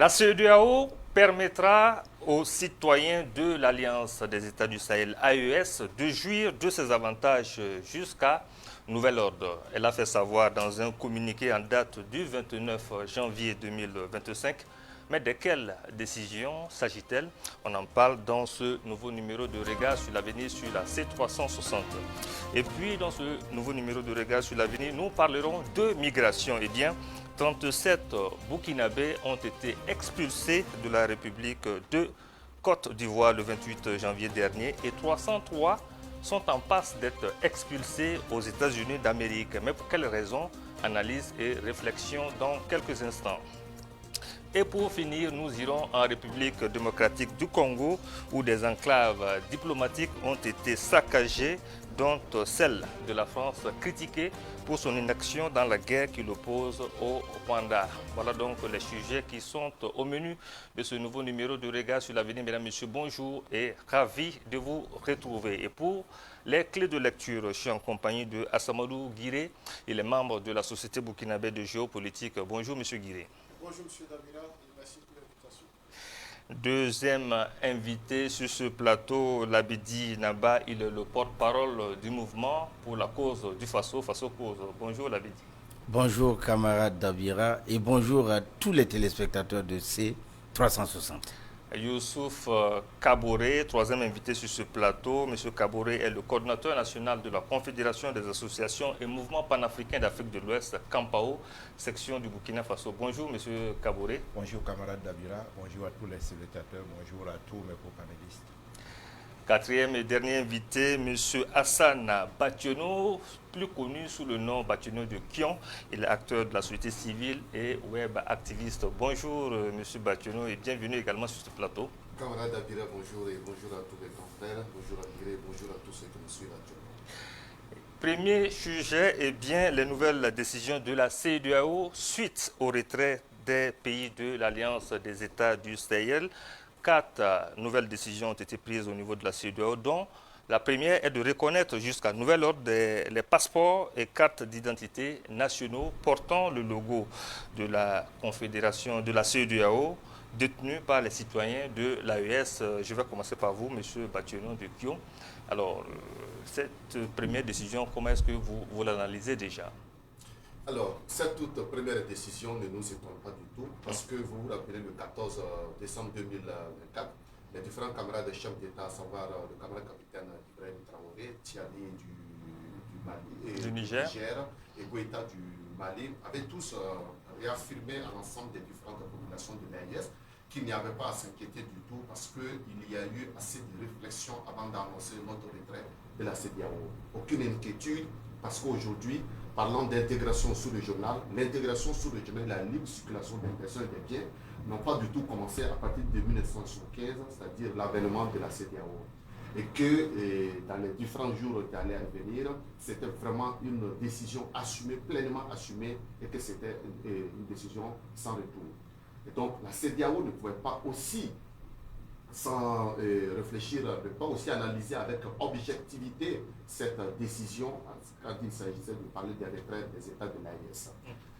La CEDEAO permettra aux citoyens de l'Alliance des États du Sahel, AES, de jouir de ses avantages jusqu'à nouvel ordre. Elle a fait savoir dans un communiqué en date du 29 janvier 2025. Mais de quelle décision s'agit-elle? On en parle dans ce nouveau numéro de Regard sur l'avenir sur la C360. Et puis dans ce nouveau numéro de Regard sur l'avenir, nous parlerons de migration. Eh bien, 37 Burkinabés ont été expulsés de la République de Côte d'Ivoire le 28 janvier dernier et 303 sont en passe d'être expulsés aux États-Unis d'Amérique. Mais pour quelles raisons? Analyse et réflexion dans quelques instants. Et pour finir, nous irons en République démocratique du Congo où des enclaves diplomatiques ont été saccagées, dont celle de la France critiquée pour son inaction dans la guerre qui l'oppose au Rwanda. Voilà donc les sujets qui sont au menu de ce nouveau numéro de Regard sur l'avenir. Mesdames, Messieurs, bonjour et ravi de vous retrouver. Et pour les clés de lecture, je suis en compagnie de Assamadou Guiré. Il est membre de la Société burkinabé de géopolitique. Bonjour, Monsieur Guiré. Bonjour M. Damira et merci pour l'invitation. Deuxième invité sur ce plateau, Labidi Naba, il est le porte-parole du mouvement pour la cause du Faso, Faso Cause. Bonjour Labidi. Bonjour camarade Dabira et bonjour à tous les téléspectateurs de C360. Youssouf Kaboré, troisième invité sur ce plateau. Monsieur Kaboré est le coordinateur national de la Confédération des associations et mouvements panafricains d'Afrique de l'Ouest, Kampao, section du Burkina Faso. Bonjour Monsieur Kaboré. Bonjour camarade Dabira, bonjour à tous les spectateurs, bonjour à tous mes co-panélistes. Quatrième et dernier invité, M. Hassan Bationo, plus connu sous le nom Bationo de Kion. Il est acteur de la société civile et web activiste. Bonjour M. Bationo et bienvenue également sur ce plateau. Camarade Dabira, bonjour et bonjour à tous les confrères, bonjour à Guiré, bonjour à tous ceux qui nous suivent actuellement. Premier sujet, eh bien, les nouvelles décisions de la CEDEAO suite au retrait des pays de l'Alliance des États du Sahel. 4 nouvelles décisions ont été prises au niveau de la CEDEAO, dont la première est de reconnaître jusqu'à nouvel ordre les passeports et cartes d'identité nationaux portant le logo de la Confédération de la CEDEAO détenus par les citoyens de l'AES. Je vais commencer par vous, M. Bationo de Kion. Alors, cette première décision, comment est-ce que vous l'analysez déjà? Alors, cette toute première décision ne nous étonne pas du tout, parce que vous vous rappelez le 14 décembre 2024, les différents camarades chefs d'État, à savoir le camarade capitaine Ibrahim Traoré, Tiani du Mali, du Niger et Goïta du Mali, avaient tous réaffirmé à l'ensemble des différentes populations de l'AIS qu'il n'y avait pas à s'inquiéter du tout parce qu'il y a eu assez de réflexion avant d'annoncer notre retrait de la CEDEAO. Aucune inquiétude parce qu'aujourd'hui, parlant d'intégration sous le journal, l'intégration sous le journal, la libre circulation des personnes et des biens n'ont pas du tout commencé à partir de 1975, c'est-à-dire l'avènement de la CEDEAO. Et que dans les différents jours qui allaient venir, c'était vraiment une décision assumée, pleinement assumée, et que c'était une décision sans retour. Et donc la CEDEAO ne pouvait pas aussi, sans réfléchir, ne pas aussi analyser avec objectivité cette décision quand il s'agissait de parler des retraits des États de l'AES.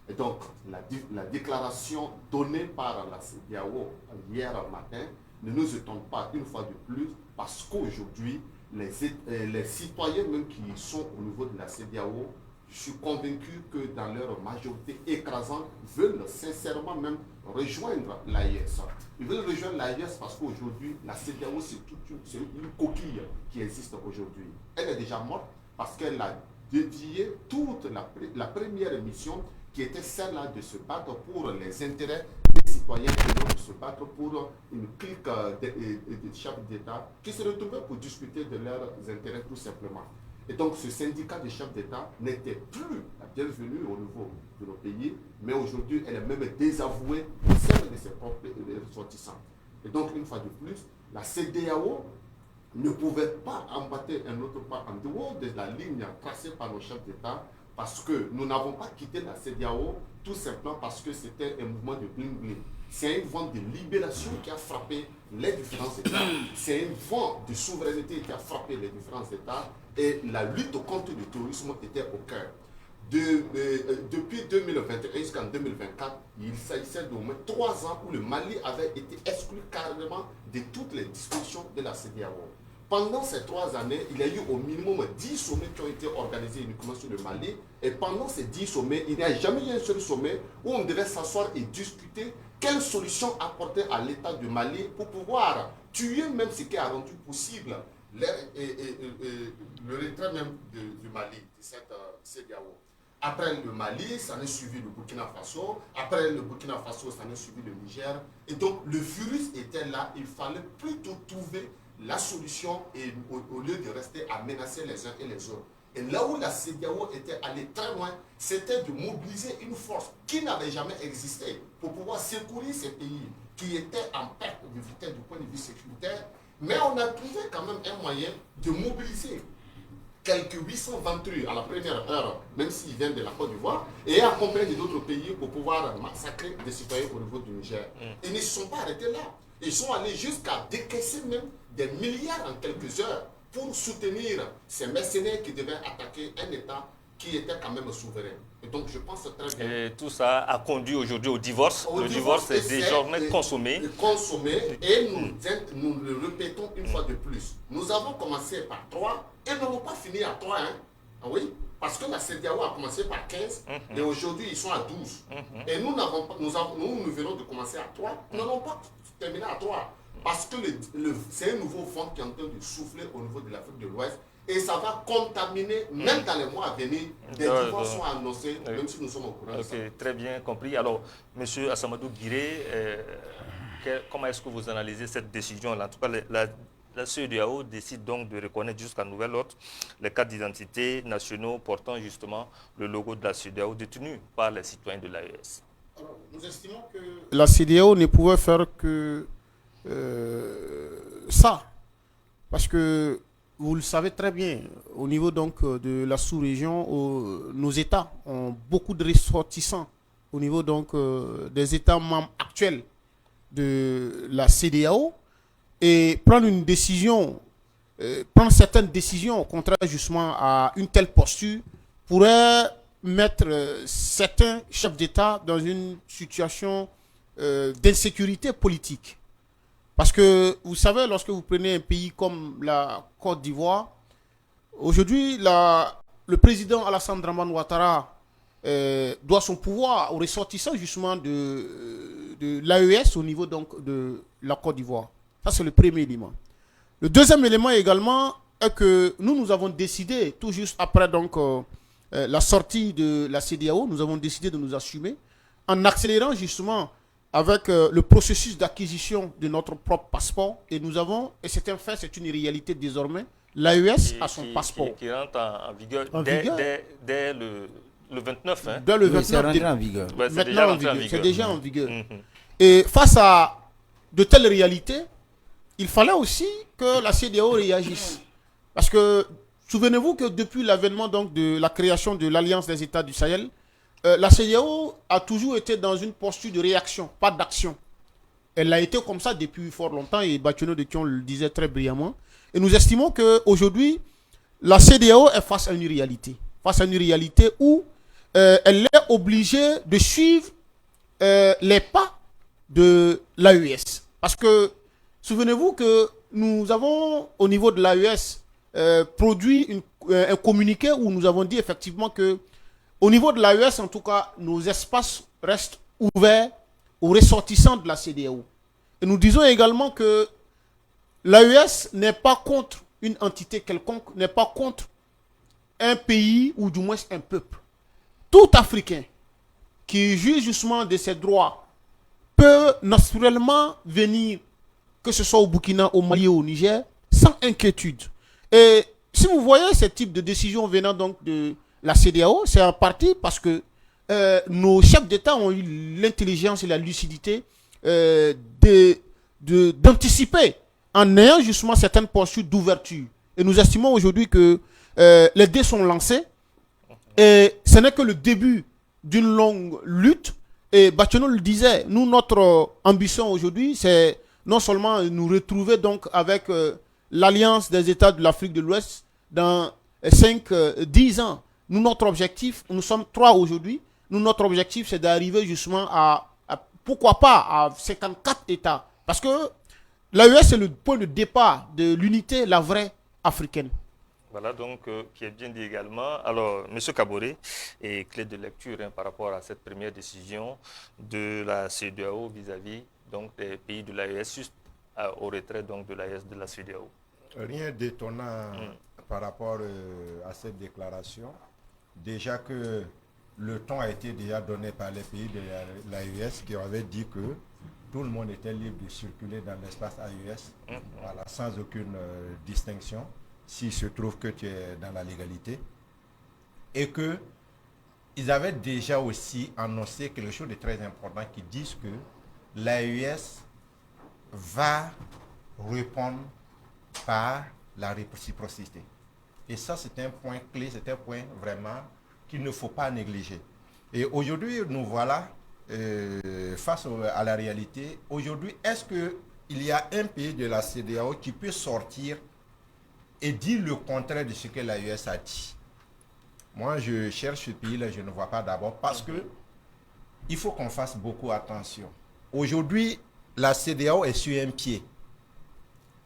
Et donc la déclaration donnée par la CEDEAO hier matin ne nous étonne pas une fois de plus parce qu'aujourd'hui, les citoyens même qui sont au niveau de la CEDEAO, je suis convaincu que dans leur majorité écrasante, veulent sincèrement même rejoindre l'AES. Ils veulent rejoindre l'AES parce qu'aujourd'hui, la CEDEAO, c'est une coquille qui existe aujourd'hui. Elle est déjà morte parce qu'elle a dédié toute la première mission qui était celle-là de se battre pour les intérêts des citoyens et non de se battre pour une clique de chefs d'État qui se retrouvaient pour discuter de leurs intérêts tout simplement. Et donc ce syndicat de chefs d'État n'était plus la bienvenue au niveau de nos pays, mais aujourd'hui elle est même désavouée au sein de ses propres ressortissants. Et donc une fois de plus, la CEDEAO ne pouvait pas embattre un autre pas en dehors de la ligne tracée par nos chefs d'État parce que nous n'avons pas quitté la CEDEAO tout simplement parce que c'était un mouvement de bling-bling. C'est un vent de libération qui a frappé les différents États. C'est un vent de souveraineté qui a frappé les différents États et la lutte contre le terrorisme était au cœur. depuis 2021 jusqu'en 2024, il s'agissait d'au moins 3 ans où le Mali avait été exclu carrément de toutes les dispositions de la CEDEAO. Pendant ces 3 années, il y a eu au minimum 10 sommets qui ont été organisés uniquement sur le Mali. Et pendant ces 10 sommets, il n'y a jamais eu un seul sommet où on devait s'asseoir et discuter quelle solution apporter à l'État du Mali pour pouvoir tuer même ce qui a rendu possible le retrait même du Mali, de cette CEDEAO. Après le Mali, ça en est suivi le Burkina Faso. Après le Burkina Faso, ça en est suivi le Niger. Et donc, le virus était là. Il fallait plutôt trouver la solution et, au lieu de rester à menacer les uns et les autres. Et là où la CEDEAO était allée très loin, c'était de mobiliser une force qui n'avait jamais existé pour pouvoir secourir ces pays qui étaient en perte de vitesse du point de vue sécuritaire. Mais on a trouvé quand même un moyen de mobiliser quelques 800 ventrus à la première heure, même s'ils viennent de la Côte d'Ivoire, et accompagnés d'autres pays pour pouvoir massacrer des citoyens au niveau du Niger. Ils ne se sont pas arrêtés là. Ils sont allés jusqu'à décaisser même des milliards en quelques heures pour soutenir ces mercenaires qui devaient attaquer un État qui était quand même souverain. Et donc je pense très bien. Et tout ça a conduit aujourd'hui au divorce. Le divorce est désormais consommé. Et nous le répétons une fois de plus. Nous avons commencé par 3 et nous n'avons pas fini à 3. Hein? Ah oui, parce que la CEDEAO a commencé par 15 et aujourd'hui ils sont à 12. Et nous venons de commencer à 3. Nous n'allons pas terminer à 3. Parce que c'est un nouveau vent qui est en train de souffler au niveau de l'Afrique de l'Ouest. Et ça va contaminer, même dans les mois à venir, des divorces sont annoncés, même si nous sommes au courant. Ok, très bien compris. Alors, M. Assamadou Guiré, comment est-ce que vous analysez cette décision-là? En tout cas, la CEDEAO décide donc de reconnaître jusqu'à nouvel ordre les cartes d'identité nationaux portant justement le logo de la CEDEAO détenu par les citoyens de l'AES. Alors, nous estimons que la CEDEAO ne pouvait faire que ça. Parce que vous le savez très bien, au niveau donc de la sous-région, nos États ont beaucoup de ressortissants au niveau donc des États membres actuels de la CEDEAO et prendre une décision, prendre certaines décisions au contraire justement à une telle posture pourrait mettre certains chefs d'État dans une situation d'insécurité politique. Parce que, vous savez, lorsque vous prenez un pays comme la Côte d'Ivoire, aujourd'hui, le président Alassane Dramane Ouattara doit son pouvoir aux ressortissants justement de l'AES au niveau donc de la Côte d'Ivoire. Ça, c'est le premier élément. Le deuxième élément également est que nous avons décidé, tout juste après donc, la sortie de la CEDEAO, nous avons décidé de nous assumer en accélérant justement avec le processus d'acquisition de notre propre passeport. Et nous avons, et c'est un fait, c'est une réalité désormais, l'AES a son passeport. Qui rentre en vigueur, dès le 29. Hein. Dès le 29, c'est rentré en vigueur. Ouais, c'est déjà en vigueur. Et face à de telles réalités, il fallait aussi que la CEDEAO réagisse. Parce que, souvenez-vous que depuis l'avènement donc de la création de l'Alliance des États du Sahel, la CEDEAO a toujours été dans une posture de réaction, pas d'action. Elle a été comme ça depuis fort longtemps et Bacheno de Kion le disait très brillamment. Et nous estimons qu'aujourd'hui, la CEDEAO est face à une réalité. Face à une réalité où elle est obligée de suivre les pas de l'AES. Parce que, souvenez-vous que nous avons, au niveau de l'AES, produit un communiqué où nous avons dit effectivement que au niveau de l'AES, en tout cas, nos espaces restent ouverts aux ressortissants de la CEDEAO. Et nous disons également que l'AES n'est pas contre une entité quelconque, n'est pas contre un pays ou du moins un peuple. Tout Africain qui juge justement de ses droits peut naturellement venir, que ce soit au Burkina, au Mali ou au Niger, sans inquiétude. Et si vous voyez ce type de décision venant donc de la CEDEAO, c'est en partie parce que nos chefs d'État ont eu l'intelligence et la lucidité d'anticiper en ayant justement certaines postures d'ouverture. Et nous estimons aujourd'hui que les dés sont lancés et ce n'est que le début d'une longue lutte. Et Bacheno le disait, nous, notre ambition aujourd'hui, c'est non seulement nous retrouver donc avec l'Alliance des États de l'Afrique de l'Ouest dans 5-10 ans, nous, notre objectif, nous sommes 3 aujourd'hui, nous, notre objectif, c'est d'arriver justement pourquoi pas, à 54 États. Parce que l'AES, c'est le point de départ de l'unité, la vraie africaine. Voilà, donc, qui est bien dit également. Alors, M. Kaboré, et clé de lecture par rapport à cette première décision de la CEDEAO vis-à-vis donc, des pays de l'AES, juste au retrait donc, de l'AES de la CEDEAO. Rien d'étonnant par rapport à cette déclaration. Déjà que le ton a été déjà donné par les pays de l'AES qui avaient dit que tout le monde était libre de circuler dans l'espace AES, voilà, sans aucune distinction, s'il se trouve que tu es dans la légalité. Et que ils avaient déjà aussi annoncé quelque chose de très important, qui disent que l'AES va répondre par la réciprocité. Et ça, c'est un point clé, c'est un point vraiment qu'il ne faut pas négliger. Et aujourd'hui, nous voilà face à la réalité. Aujourd'hui, est-ce qu'il y a un pays de la CEDEAO qui peut sortir et dire le contraire de ce que l'AES a dit? Moi, je cherche ce pays-là, je ne vois pas d'abord, parce que il faut qu'on fasse beaucoup attention. Aujourd'hui, la CEDEAO est sur un pied.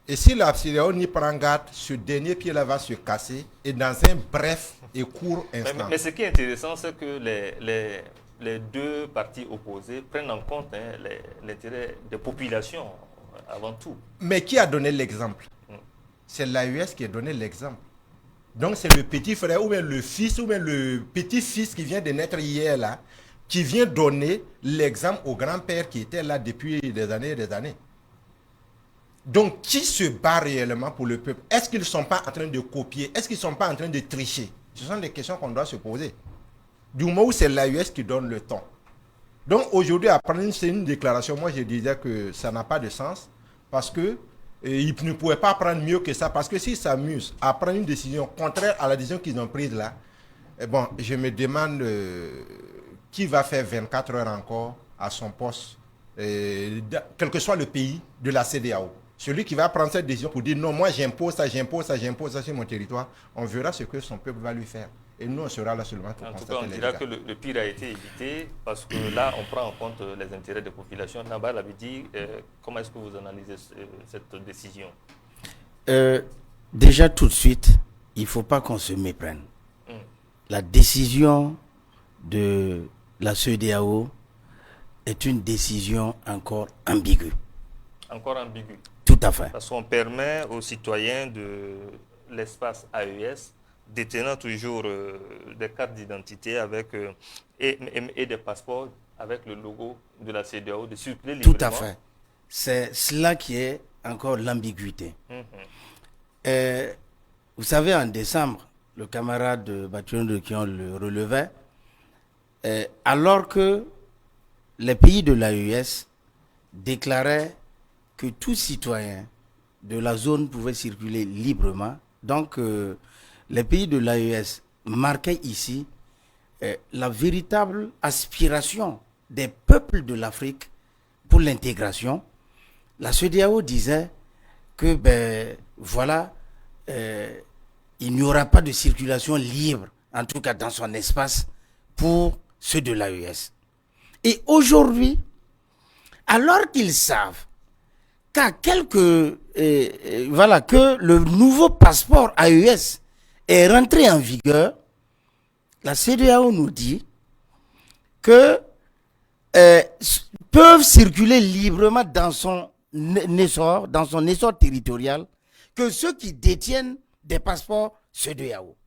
Et si la CEDEAO n'y prend garde, ce dernier pied-là va se casser, et dans un bref et court instant. Mais ce qui est intéressant, c'est que les deux parties opposées prennent en compte l'intérêt des populations avant tout. Mais qui a donné l'exemple? C'est l'AES qui a donné l'exemple. Donc c'est le petit frère ou bien le fils ou bien le petit-fils qui vient de naître hier là, qui vient donner l'exemple au grand-père qui était là depuis des années et des années. Donc qui se bat réellement pour le peuple? Est-ce qu'ils ne sont pas en train de copier? Est-ce qu'ils ne sont pas en train de tricher? Ce sont des questions qu'on doit se poser. Du moment où c'est l'AES qui donne le ton. Donc aujourd'hui, après c'est une déclaration, moi je disais que ça n'a pas de sens parce que ils ne pouvaient pas prendre mieux que ça, parce que s'ils s'amusent à prendre une décision contraire à la décision qu'ils ont prise là, bon, je me demande qui va faire 24 heures encore à son poste, quel que soit le pays de la CEDEAO. Celui qui va prendre cette décision pour dire non, moi j'impose ça sur mon territoire, on verra ce que son peuple va lui faire. Et nous, on sera là seulement pour constater. En tout cas, on dira que le pire a été évité parce que là, on prend en compte les intérêts des populations. Nabal avait dit, comment est-ce que vous analysez cette décision? Déjà, tout de suite, il ne faut pas qu'on se méprenne. La décision de la CEDEAO est une décision encore ambiguë. Encore ambiguë. Tout à fait. Parce qu'on permet aux citoyens de l'espace AES, détenant toujours des cartes d'identité avec et des passeports avec le logo de la CEDEAO, de circuler librement. Tout à fait. C'est cela qui est encore l'ambiguïté. Vous savez, en décembre, le camarade Batuan de Kion le relevait, alors que les pays de l'AES déclaraient que tout citoyen de la zone pouvait circuler librement. Donc, les pays de l'AES marquaient ici la véritable aspiration des peuples de l'Afrique pour l'intégration. La CEDEAO disait que, voilà, il n'y aura pas de circulation libre, en tout cas dans son espace, pour ceux de l'AES. Et aujourd'hui, alors qu'ils savent qu'à que le nouveau passeport AES est rentré en vigueur, la CEDEAO nous dit que peuvent circuler librement dans son essor territorial que ceux qui détiennent des passeports CEDEAO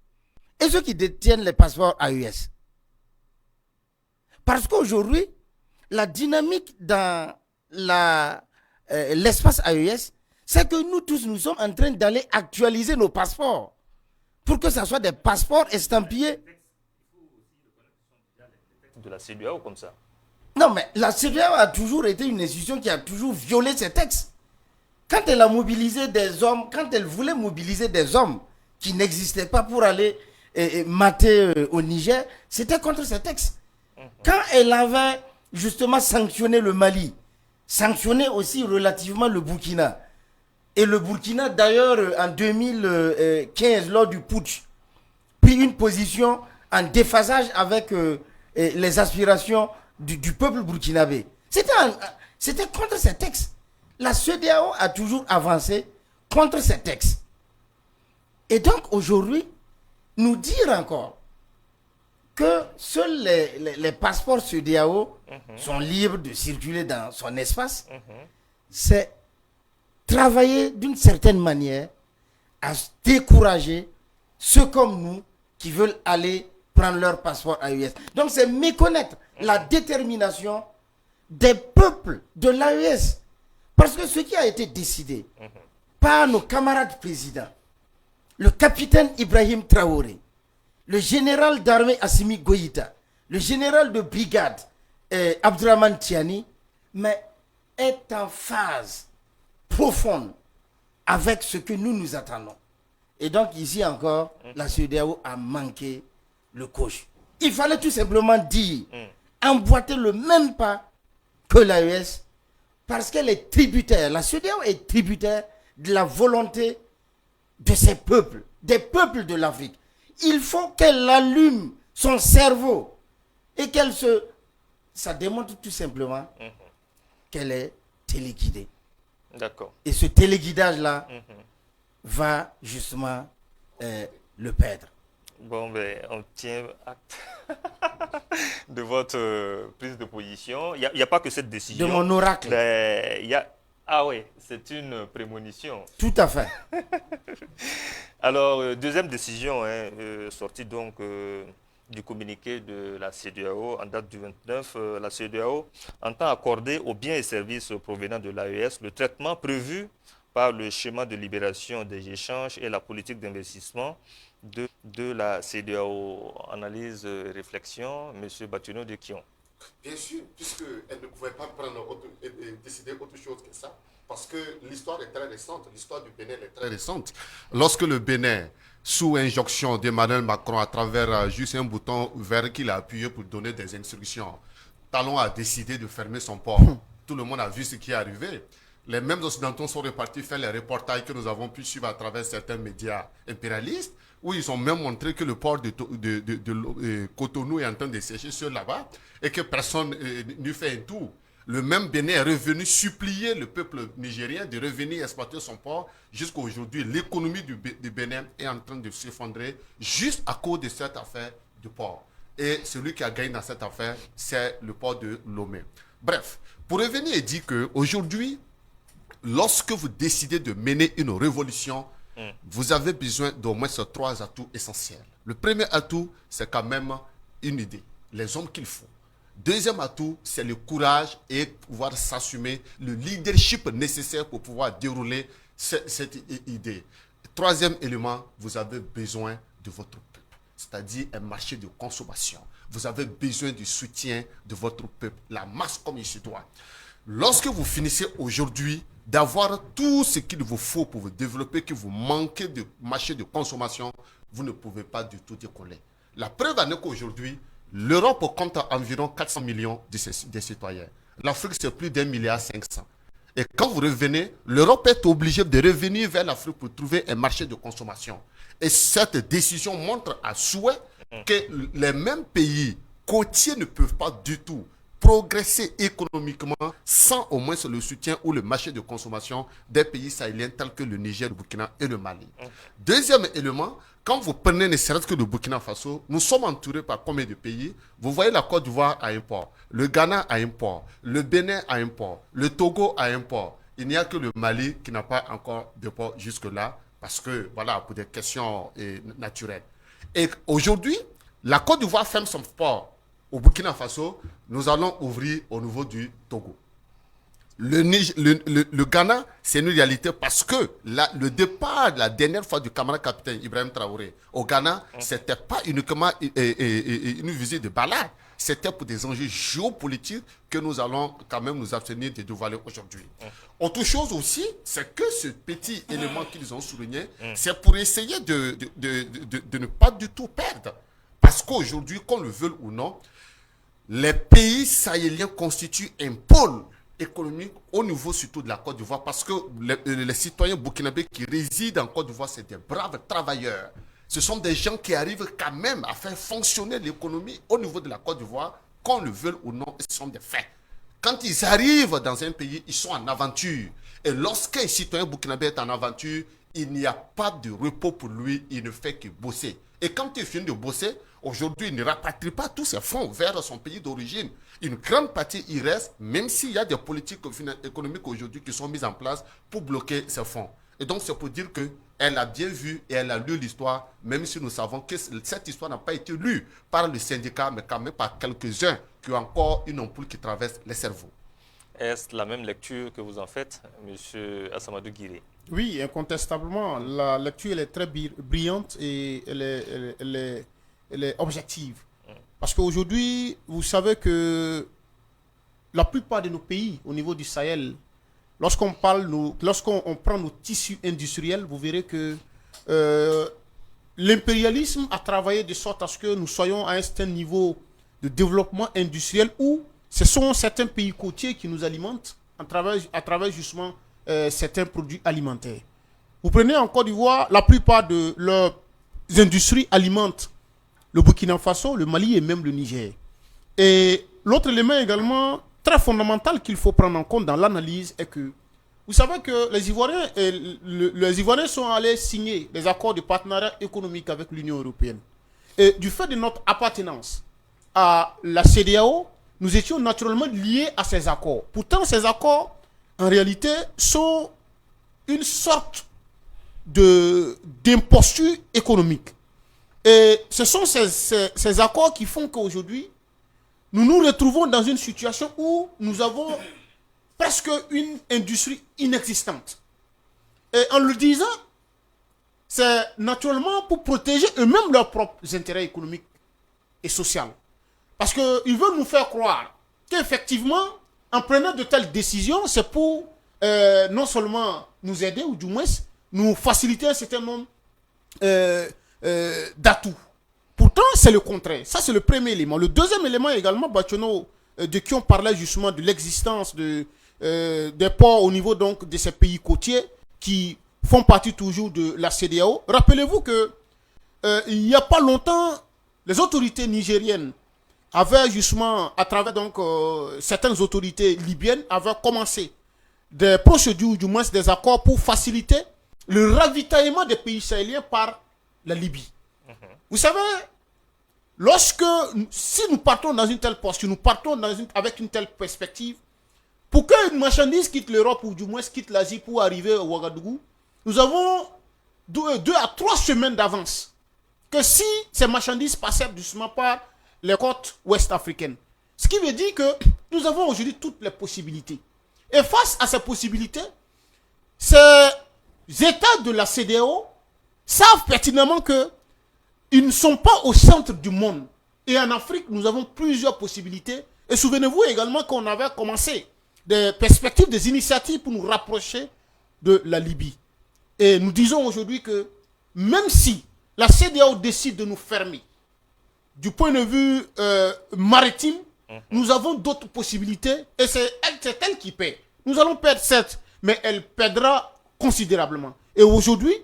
et ceux qui détiennent les passeports AES. Parce qu'aujourd'hui, la dynamique dans l'espace AES, c'est que nous tous, nous sommes en train d'aller actualiser nos passeports pour que ce soit des passeports estampillés. De la CEDEAO comme ça. Non, mais la CEDEAO a toujours été une institution qui a toujours violé ses textes. Quand elle a mobilisé des hommes, quand elle voulait mobiliser des hommes qui n'existaient pas pour aller mater au Niger, c'était contre ses textes. Quand elle avait justement sanctionné le Mali, sanctionné aussi relativement le Burkina, et le Burkina d'ailleurs en 2015 lors du putsch, pris une position en déphasage avec les aspirations du peuple burkinabé. C'était contre ces textes. La CEDEAO a toujours avancé contre ces textes. Et donc aujourd'hui, nous dire encore que seuls les passeports CEDEAO sont libres de circuler dans son espace, c'est travailler d'une certaine manière à décourager ceux comme nous qui veulent aller prendre leur passeport AES. Donc c'est méconnaître la détermination des peuples de l'AES. Parce que ce qui a été décidé par nos camarades présidents, le capitaine Ibrahim Traoré, le général d'armée Assimi Goïta, le général de brigade Abdurrahman Tiani, mais est en phase profonde avec ce que nous attendons. Et donc ici encore, la CEDEAO a manqué le coche. Il fallait tout simplement dire, emboîter le même pas que l'AES, parce qu'elle est tributaire, la CEDEAO est tributaire de la volonté de ces peuples, des peuples de l'Afrique. Il faut qu'elle allume son cerveau et ça démontre tout simplement qu'elle est téléguidée. D'accord. Et ce téléguidage-là va justement le perdre. Bon, ben, on tient acte de votre prise de position. Il n'y a pas que cette décision. De mon oracle. Ah oui, c'est une prémonition. Tout à fait. Alors, deuxième décision, sortie donc du communiqué de la CEDEAO en date du 29, la CEDEAO entend accorder aux biens et services provenant de l'AES le traitement prévu par le schéma de libération des échanges et la politique d'investissement de la CEDEAO. Analyse, réflexion, M. Batuno de Kion. Bien sûr, puisqu'elle ne pouvait pas décider autre chose que ça, parce que l'histoire est très récente, l'histoire du Bénin est très récente. Lorsque le Bénin, sous injonction d'Emmanuel Macron, à travers juste un bouton vert qu'il a appuyé pour donner des instructions, Talon a décidé de fermer son port. Tout le monde a vu ce qui est arrivé. Les mêmes Occidentaux sont repartis faire les reportages que nous avons pu suivre à travers certains médias impérialistes, où ils ont même montré que le port de Cotonou est en train de sécher sur là-bas et que personne n'y fait un tour. Le même Bénin est revenu supplier le peuple nigérien de revenir exploiter son port. Jusqu'à aujourd'hui, l'économie du Bénin est en train de s'effondrer juste à cause de cette affaire du port. Et celui qui a gagné dans cette affaire, c'est le port de Lomé. Bref, pour revenir et dire qu'aujourd'hui, lorsque vous décidez de mener une révolution, vous avez besoin d'au moins ces trois atouts essentiels. Le premier atout, c'est quand même une idée, les hommes qu'il faut. Deuxième atout, c'est le courage et pouvoir s'assumer, le leadership nécessaire pour pouvoir dérouler cette idée. Troisième élément, vous avez besoin de votre peuple, c'est-à-dire un marché de consommation. Vous avez besoin du soutien de votre peuple, la masse comme il se doit. Lorsque vous finissez aujourd'hui d'avoir tout ce qu'il vous faut pour vous développer, que vous manquez de marché de consommation, vous ne pouvez pas du tout décoller. La preuve en est qu'aujourd'hui, l'Europe compte environ 400 millions de citoyens. L'Afrique, c'est plus d'1,5 milliard. Et quand vous revenez, l'Europe est obligée de revenir vers l'Afrique pour trouver un marché de consommation. Et cette décision montre à souhait que les mêmes pays côtiers ne peuvent pas du tout progresser économiquement sans au moins le soutien ou le marché de consommation des pays sahéliens tels que le Niger, le Burkina et le Mali. Deuxième élément, quand vous prenez ne serait-ce que le Burkina Faso, nous sommes entourés par combien de pays? Vous voyez, la Côte d'Ivoire a un port, le Ghana a un port, le Bénin a un port, le Togo a un port. Il n'y a que le Mali qui n'a pas encore de port jusque-là parce que, voilà, pour des questions naturelles. Et aujourd'hui, la Côte d'Ivoire ferme son port au Burkina Faso, nous allons ouvrir au niveau du Togo. Le Ghana, c'est une réalité parce que le départ, la dernière fois du camarade capitaine Ibrahim Traoré au Ghana, c'était pas uniquement une visite de balade, c'était pour des enjeux géopolitiques que nous allons quand même nous abstenir de dévoiler aujourd'hui. Autre chose aussi, c'est que ce petit élément qu'ils ont souligné, c'est pour essayer de ne pas du tout perdre. Parce qu'aujourd'hui, qu'on le veuille ou non, les pays sahéliens constituent un pôle économique au niveau surtout de la Côte d'Ivoire parce que les citoyens burkinabés qui résident en Côte d'Ivoire, c'est des braves travailleurs. Ce sont des gens qui arrivent quand même à faire fonctionner l'économie au niveau de la Côte d'Ivoire, qu'on le veuille ou non, ce sont des faits. Quand ils arrivent dans un pays, ils sont en aventure. Et lorsqu'un citoyen burkinabé est en aventure, il n'y a pas de repos pour lui, il ne fait que bosser. Et quand il finit de bosser, aujourd'hui, il ne rapatrie pas tous ses fonds vers son pays d'origine. Une grande partie y reste, même s'il y a des politiques économiques aujourd'hui qui sont mises en place pour bloquer ces fonds. Et donc, c'est pour dire qu'elle a bien vu et elle a lu l'histoire, même si nous savons que cette histoire n'a pas été lue par le syndicat, mais quand même par quelques-uns qui ont encore une ampoule qui traverse les cerveaux. Est-ce la même lecture que vous en faites, M. Assamadou Guiré? Oui, incontestablement. La lecture elle est très brillante et elle est objective. Parce qu'aujourd'hui, vous savez que la plupart de nos pays au niveau du Sahel, lorsqu'on prend nos tissus industriels, vous verrez que l'impérialisme a travaillé de sorte à ce que nous soyons à un certain niveau de développement industriel où ce sont certains pays côtiers qui nous alimentent à travers justement certains produits alimentaires. Vous prenez en Côte d'Ivoire, la plupart de leurs industries alimentent le Burkina Faso, le Mali et même le Niger. Et l'autre élément également très fondamental qu'il faut prendre en compte dans l'analyse est que vous savez que les Ivoiriens sont allés signer des accords de partenariat économique avec l'Union européenne. Et du fait de notre appartenance à la CEDEAO, nous étions naturellement liés à ces accords. Pourtant, ces accords, en réalité, sont une sorte d'imposture économique. Et ce sont ces accords qui font qu'aujourd'hui, nous nous retrouvons dans une situation où nous avons presque une industrie inexistante. Et en le disant, c'est naturellement pour protéger eux-mêmes leurs propres intérêts économiques et sociaux. Parce qu'ils veulent nous faire croire qu'effectivement, en prenant de telles décisions, c'est pour non seulement nous aider, ou du moins nous faciliter un certain nombre d'atouts. Pourtant, c'est le contraire. Ça, c'est le premier élément. Le deuxième élément également, Bationo, de qui on parlait justement de l'existence des ports au niveau donc de ces pays côtiers qui font partie toujours de la CEDEAO. Rappelez-vous que il n'y a pas longtemps, les autorités nigériennes avaient justement, à travers donc certaines autorités libyennes, avaient commencé des procédures, du moins des accords pour faciliter le ravitaillement des pays sahéliens par la Libye. Vous savez, si nous partons dans une telle posture, nous partons avec une telle perspective, pour qu'une marchandise quitte l'Europe ou du moins quitte l'Asie pour arriver au Ouagadougou, nous avons 2 à 3 semaines d'avance. Que si ces marchandises passaient justement par les côtes ouest africaines. Ce qui veut dire que nous avons aujourd'hui toutes les possibilités. Et face à ces possibilités, ces États de la CEDEAO savent pertinemment que ils ne sont pas au centre du monde. Et en Afrique, nous avons plusieurs possibilités. Et souvenez-vous également qu'on avait commencé des perspectives, des initiatives pour nous rapprocher de la Libye. Et nous disons aujourd'hui que même si la CEDEAO décide de nous fermer, du point de vue maritime, nous avons d'autres possibilités et c'est elle qui paie. Nous allons perdre certes, mais elle perdra considérablement. Et aujourd'hui,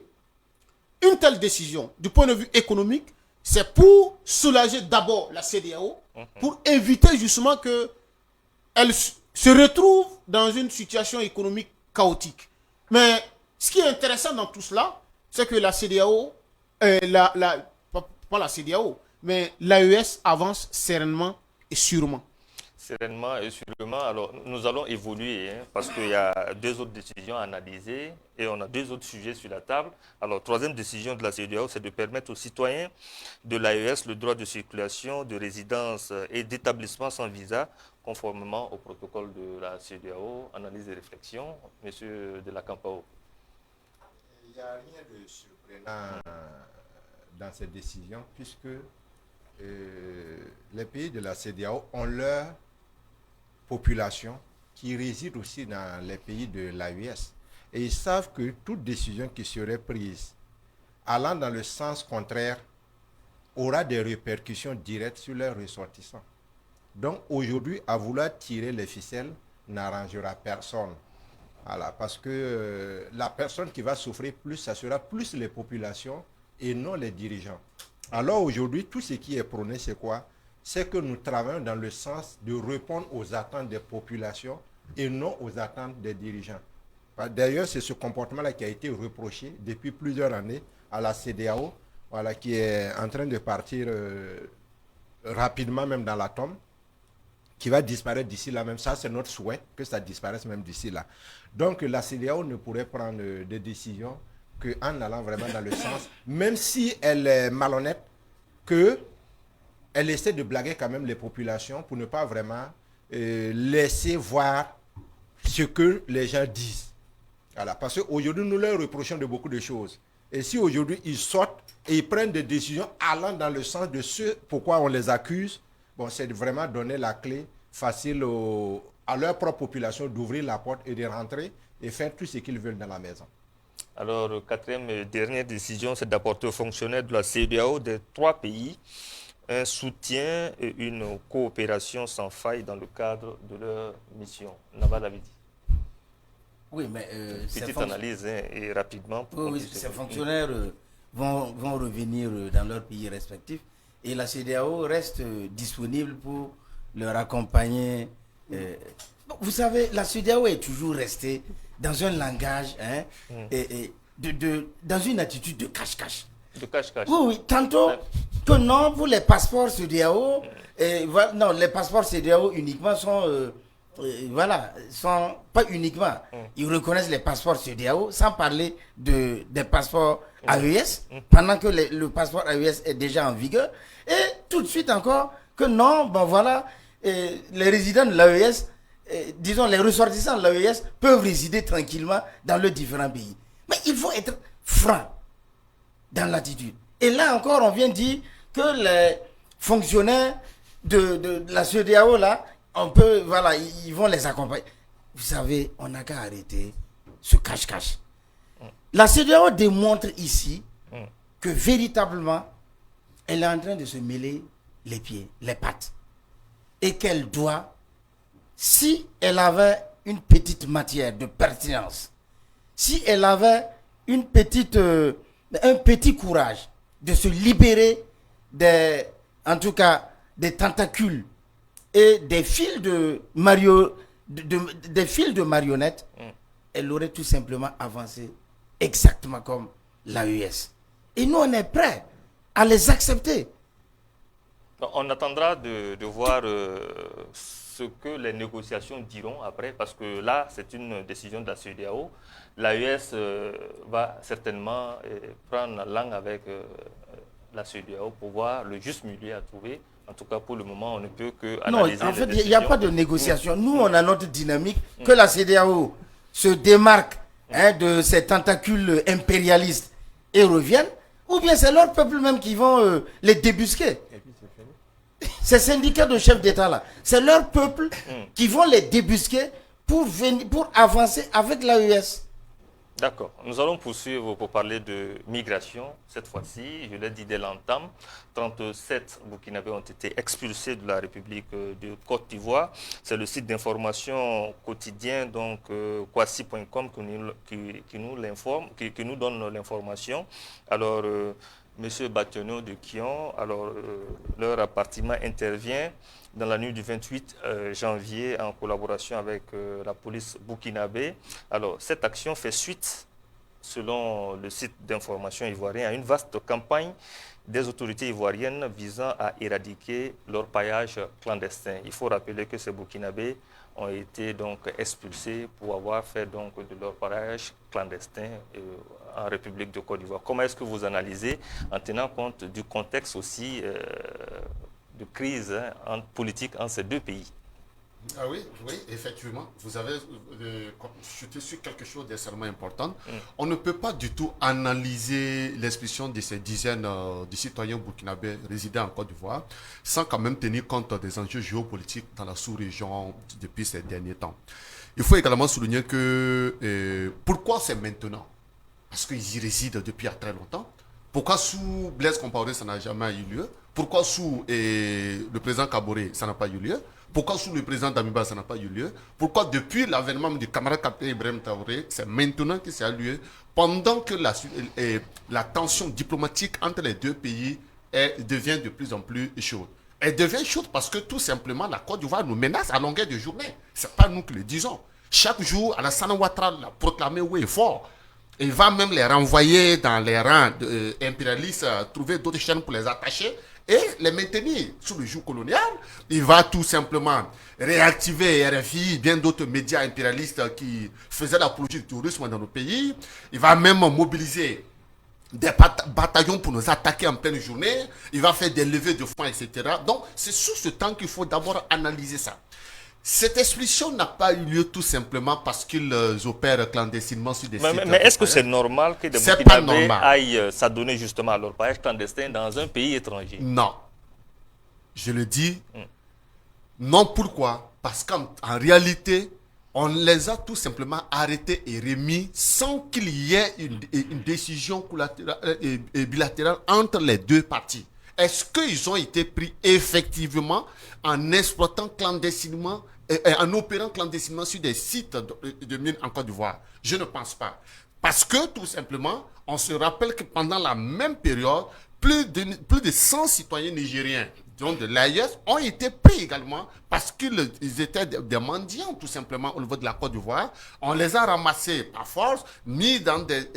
une telle décision, du point de vue économique, c'est pour soulager d'abord la CEDEAO, pour éviter justement qu'elle se retrouve dans une situation économique chaotique. Mais ce qui est intéressant dans tout cela, c'est que la CEDEAO, pas la CEDEAO, mais l'AES avance sereinement et sûrement. Sereinement et sûrement. Alors, nous allons évoluer parce qu'il y a 2 autres décisions à analyser et on a 2 autres sujets sur la table. Alors, 3e décision de la CEDEAO, c'est de permettre aux citoyens de l'AES le droit de circulation, de résidence et d'établissement sans visa, conformément au protocole de la CEDEAO. Analyse et réflexion, Monsieur de la Campao. Il n'y a rien de surprenant dans cette décision puisque les pays de la CEDEAO ont leur population qui réside aussi dans les pays de l'AES. Et ils savent que toute décision qui serait prise allant dans le sens contraire aura des répercussions directes sur leurs ressortissants. Donc aujourd'hui, à vouloir tirer les ficelles n'arrangera personne. Voilà, parce que la personne qui va souffrir plus, ça sera plus les populations et non les dirigeants. Alors aujourd'hui, tout ce qui est prôné, c'est quoi? C'est que nous travaillons dans le sens de répondre aux attentes des populations et non aux attentes des dirigeants. D'ailleurs, c'est ce comportement-là qui a été reproché depuis plusieurs années à la CEDEAO, voilà, qui est en train de partir rapidement même dans la tombe, qui va disparaître d'ici là même. Ça, c'est notre souhait, que ça disparaisse même d'ici là. Donc, la CEDEAO ne pourrait prendre des décisions qu'en allant vraiment dans le sens, même si elle est malhonnête, qu'elle essaie de blaguer quand même les populations pour ne pas vraiment laisser voir ce que les gens disent. Voilà, parce qu'aujourd'hui, nous leur reprochons de beaucoup de choses. Et si aujourd'hui, ils sortent et ils prennent des décisions allant dans le sens de ce pourquoi on les accuse, bon, c'est de vraiment donner la clé facile à leur propre population d'ouvrir la porte et de rentrer et faire tout ce qu'ils veulent dans la maison. Alors, quatrième et dernière décision, c'est d'apporter aux fonctionnaires de la CEDEAO des 3 pays un soutien et une coopération sans faille dans le cadre de leur mission. Naval avait dit. Oui, mais petite analyse et rapidement. Oui, ces fonctionnaires vont revenir dans leurs pays respectifs et la CEDEAO reste disponible pour leur accompagner. Vous savez, la CEDEAO est toujours restée dans un langage, dans une attitude de cache-cache. De cache-cache. Oui, tantôt que non, pour les passeports CEDEAO, non, les passeports CEDEAO uniquement sont... sont pas uniquement, ils reconnaissent les passeports CEDEAO sans parler des passeports AES, pendant que le passeport AES est déjà en vigueur. Et tout de suite encore, que non, ben voilà, les résidents de l'AES, disons les ressortissants de l'AES peuvent résider tranquillement dans leurs différents pays. Mais il faut être franc dans l'attitude. Et là encore, on vient dire que les fonctionnaires de la CEDEAO, là, ils vont les accompagner. Vous savez, on n'a qu'à arrêter ce cache-cache. La CEDEAO démontre ici que véritablement, elle est en train de se mêler les pieds, les pattes. Et qu'elle doit, si elle avait une petite matière de pertinence, si elle avait un petit courage de se libérer des tentacules et des fils de marionnettes, elle aurait tout simplement avancé exactement comme l'AES. Et nous, on est prêts à les accepter. On attendra de voir ce que les négociations diront après, parce que là, c'est une décision de la CEDEAO. L'AES va certainement prendre langue avec la CEDEAO pour voir le juste milieu à trouver. En tout cas, pour le moment, on ne peut que analyser. Non, en fait, il n'y a pas de négociation. Nous, on a notre dynamique. Que la CEDEAO se démarque de ces tentacules impérialistes et revienne, ou bien c'est leur peuple même qui vont les débusquer. Ces syndicats de chefs d'État-là, c'est leur peuple qui vont les débusquer pour avancer avec l'AES. D'accord. Nous allons poursuivre pour parler de migration. Cette fois-ci, je l'ai dit dès l'entame, 37 Burkinabés ont été expulsés de la République de Côte d'Ivoire. C'est le site d'information quotidien, donc kwasi.com, qui nous donne l'information. Alors, M. Bationo de Kion, leur appartement intervient dans la nuit du 28 janvier en collaboration avec la police burkinabé. Alors, cette action fait suite, selon le site d'information ivoirien, à une vaste campagne des autorités ivoiriennes visant à éradiquer l'orpaillage clandestin. Il faut rappeler que ces Burkinabés ont été donc expulsés pour avoir fait donc de l'orpaillage clandestin en République de Côte d'Ivoire. Comment est-ce que vous analysez, en tenant compte du contexte aussi de crise politique entre ces deux pays? Ah oui, effectivement. Vous avez chuté sur quelque chose d'extrêmement important. On ne peut pas du tout analyser l'expulsion de ces dizaines de citoyens burkinabés résidant en Côte d'Ivoire sans quand même tenir compte des enjeux géopolitiques dans la sous-région depuis ces derniers temps. Il faut également souligner que pourquoi c'est maintenant? Parce qu'ils y résident depuis très longtemps. Pourquoi sous Blaise Compaoré, ça n'a jamais eu lieu? Pourquoi sous le président Kaboré, ça n'a pas eu lieu? Pourquoi sous le président Damiba, ça n'a pas eu lieu? Pourquoi depuis l'avènement du camarade capitaine Ibrahim Traoré, c'est maintenant que ça a lieu pendant que la tension diplomatique entre les deux pays devient de plus en plus chaude. Elle devient chaude parce que tout simplement la Côte d'Ivoire nous menace à longueur de journée. Ce n'est pas nous qui le disons. Chaque jour, Alassane Ouattara l'a proclamé haut et fort. Il va même les renvoyer dans les rangs impérialistes, trouver d'autres chaînes pour les attacher et les maintenir sous le joug colonial. Il va tout simplement réactiver RFI, bien d'autres médias impérialistes qui faisaient l'apologie du tourisme dans nos pays. Il va même mobiliser des bataillons pour nous attaquer en pleine journée. Il va faire des levées de fonds, etc. Donc, c'est sous ce temps qu'il faut d'abord analyser ça. Cette expulsion n'a pas eu lieu tout simplement parce qu'ils opèrent clandestinement sur des sites. Mais est-ce que c'est normal que des Burkinabés aillent s'adonner justement à leur pariage clandestin dans un pays étranger? Non. Je le dis. Non, pourquoi? Parce qu'en réalité, on les a tout simplement arrêtés et remis sans qu'il y ait une décision bilatérale entre les deux parties. Est-ce qu'ils ont été pris effectivement en exploitant clandestinement, en opérant clandestinement sur des sites de mines en Côte d'Ivoire? Je ne pense pas. Parce que tout simplement, on se rappelle que pendant la même période, plus de 100 citoyens nigériens donc de l'AIS ont été pris également parce qu'ils étaient des mendiants tout simplement au niveau de la Côte d'Ivoire. On les a ramassés par force, mis dans des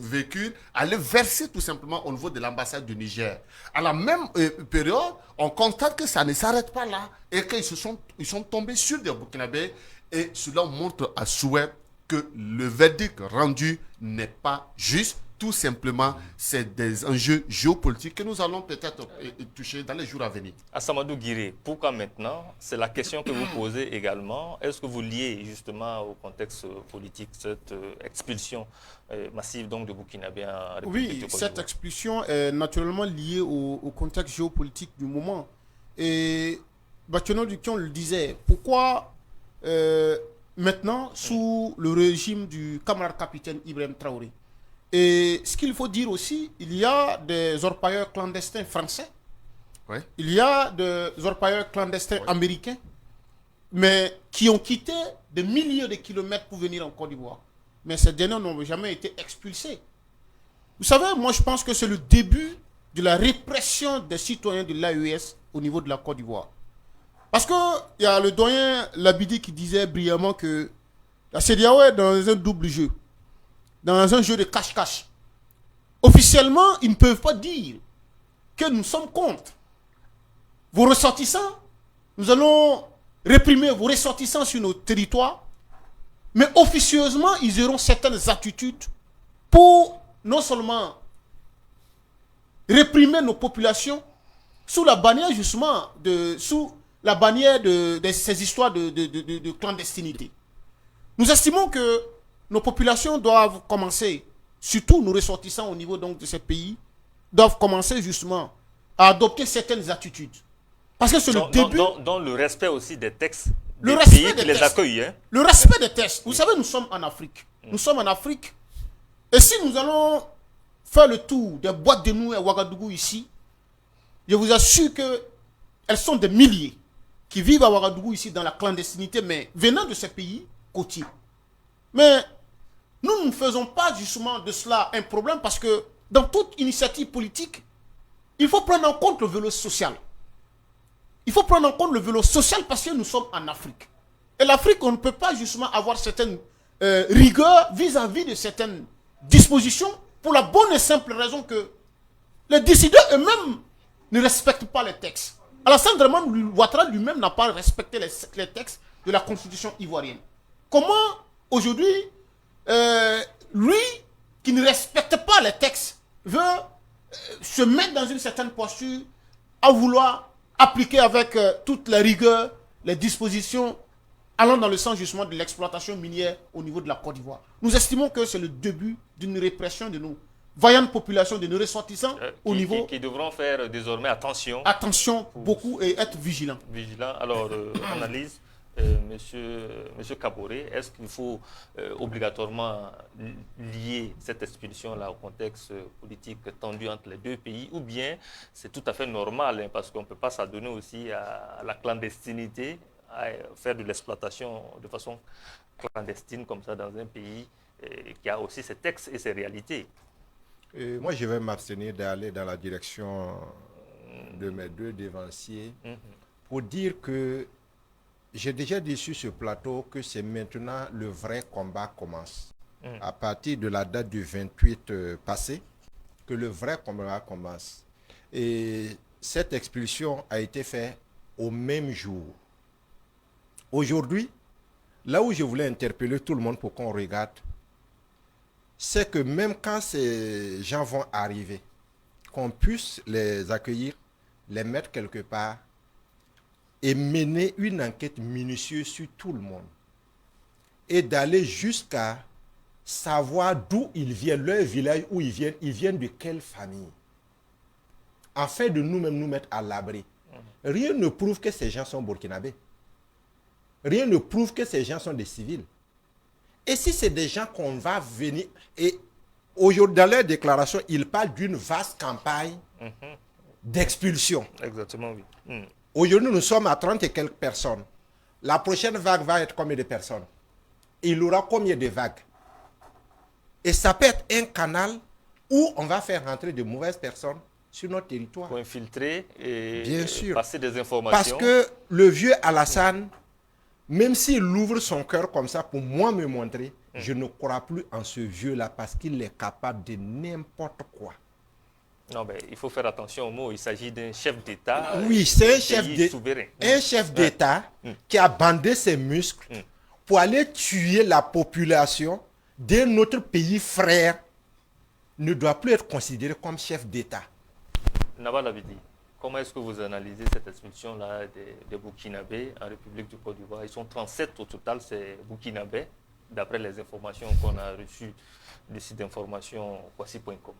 véhicules, allés verser tout simplement au niveau de l'ambassade du Niger. À la même période, on constate que ça ne s'arrête pas là et qu'ils sont tombés sur des Burkinabés et cela montre à souhait que le verdict rendu n'est pas juste. Tout simplement, c'est des enjeux géopolitiques que nous allons peut-être toucher dans les jours à venir. Assamadou Guiré, pourquoi maintenant? C'est la question que vous posez également. Est-ce que vous liez justement au contexte politique cette expulsion massive donc, de Burkinabés en République du Côte d'Ivoire? Cette expulsion est naturellement liée au contexte géopolitique du moment. Et Bachano Dukion le disait, pourquoi maintenant, sous le régime du camarade capitaine Ibrahim Traoré? Et ce qu'il faut dire aussi, il y a des orpailleurs clandestins français, il y a des orpailleurs clandestins américains, mais qui ont quitté des milliers de kilomètres pour venir en Côte d'Ivoire. Mais ces derniers n'ont jamais été expulsés. Vous savez, moi je pense que c'est le début de la répression des citoyens de l'AES au niveau de la Côte d'Ivoire. Parce qu'il y a le doyen Labidi qui disait brillamment que la CEDEAO est dans un double jeu. Dans un jeu de cache-cache. Officiellement, ils ne peuvent pas dire que nous sommes contre vos ressortissants. Nous allons réprimer vos ressortissants sur nos territoires. Mais officieusement, ils auront certaines attitudes pour non seulement réprimer nos populations sous la bannière justement de ces histoires de clandestinité. Nous estimons que nos populations doivent commencer, surtout nos ressortissants au niveau donc de ces pays, doivent commencer justement à adopter certaines attitudes. Parce que c'est le début... Dans le respect aussi des textes des pays qui les accueillent. Hein. Le respect des textes. Vous savez, nous sommes en Afrique. Nous sommes en Afrique. Et si nous allons faire le tour des boîtes de nuit à Ouagadougou ici, je vous assure qu'elles sont des milliers qui vivent à Ouagadougou ici dans la clandestinité, mais venant de ces pays côtiers. Mais nous ne faisons pas justement de cela un problème parce que dans toute initiative politique, il faut prendre en compte le vélo social. Il faut prendre en compte le vélo social parce que nous sommes en Afrique. Et l'Afrique, on ne peut pas justement avoir certaines rigueurs vis-à-vis de certaines dispositions pour la bonne et simple raison que les décideurs eux-mêmes ne respectent pas les textes. Alassane Ouattara lui-même n'a pas respecté les textes de la constitution ivoirienne. Comment aujourd'hui lui, qui ne respecte pas les textes, veut se mettre dans une certaine posture à vouloir appliquer avec toute la rigueur les dispositions allant dans le sens justement de l'exploitation minière au niveau de la Côte d'Ivoire. Nous estimons que c'est le début d'une répression de nos vaillantes populations, de nos ressortissants au niveau... Qui devront faire désormais attention. Attention beaucoup et être vigilants. Vigilants. Alors, analyse. Monsieur Kaboré, est-ce qu'il faut obligatoirement lier cette expulsion-là au contexte politique tendu entre les deux pays, ou bien c'est tout à fait normal, hein, parce qu'on ne peut pas s'adonner aussi à la clandestinité, à faire de l'exploitation de façon clandestine comme ça dans un pays qui a aussi ses textes et ses réalités. Et moi, je vais m'abstenir d'aller dans la direction de mes deux dévanciers pour dire que j'ai déjà dit sur ce plateau que c'est maintenant le vrai combat commence. À partir de la date du 28 passé, que le vrai combat commence. Et cette expulsion a été faite au même jour. Aujourd'hui, là où je voulais interpeller tout le monde pour qu'on regarde, c'est que même quand ces gens vont arriver, qu'on puisse les accueillir, les mettre quelque part et mener une enquête minutieuse sur tout le monde. Et d'aller jusqu'à savoir d'où ils viennent, leur village, où ils viennent de quelle famille. Afin de nous-mêmes nous mettre à l'abri. Rien ne prouve que ces gens sont burkinabés. Rien ne prouve que ces gens sont des civils. Et si c'est des gens qu'on va venir... Et aujourd'hui, dans leur déclaration, ils parlent d'une vaste campagne d'expulsion. Exactement, oui. Aujourd'hui, nous sommes à 30 et quelques personnes. La prochaine vague va être combien de personnes? Il y aura combien de vagues? Et ça peut être un canal où on va faire rentrer de mauvaises personnes sur notre territoire. Pour infiltrer et Bien sûr. passer des informations. Parce que le vieux Alassane, même s'il ouvre son cœur comme ça pour moi me montrer, je ne crois plus en ce vieux-là parce qu'il est capable de n'importe quoi. Non, mais il faut faire attention aux mots. Il s'agit d'un chef d'État. Oui, c'est un chef d'État qui a bandé ses muscles pour aller tuer la population d'un autre pays frère. Ne doit plus être considéré comme chef d'État. Nabal Abidi, comment est-ce que vous analysez cette expulsion-là des Burkinabés en République du Côte d'Ivoire? Ils sont 37 au total, ces Burkinabés, d'après les informations qu'on a reçues du site d'information Kwasi.com.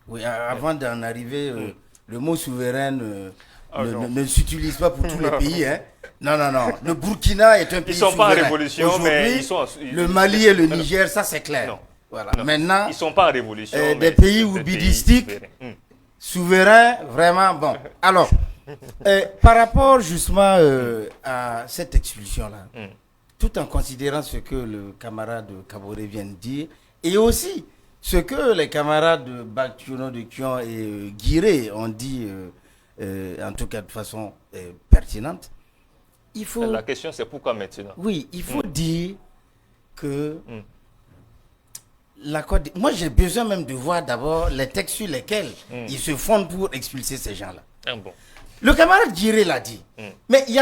Oui, avant d'en arriver, le mot souverain ne s'utilise pas pour tous les pays. Hein. Non. Le Burkina est un pays souverain. Ils ne sont pas en révolution, mais ils sont... Le Mali et le Niger, ça c'est clair. Non. Voilà. Non. Maintenant, ils ne sont pas en révolution. Des pays oubidistiques, souverains, vraiment bon. Alors, par rapport justement à cette expulsion-là, tout en considérant ce que le camarade Kaboré vient de dire, et aussi ce que les camarades de Bactiono de Kion et Guiré ont dit, en tout cas de façon pertinente, il faut... La question c'est pourquoi maintenant? Oui, il faut dire que la Côte d'Ivoire... Moi j'ai besoin même de voir d'abord les textes sur lesquels ils se fondent pour expulser ces gens-là. Bon. Le camarade Guiré l'a dit. Mais il y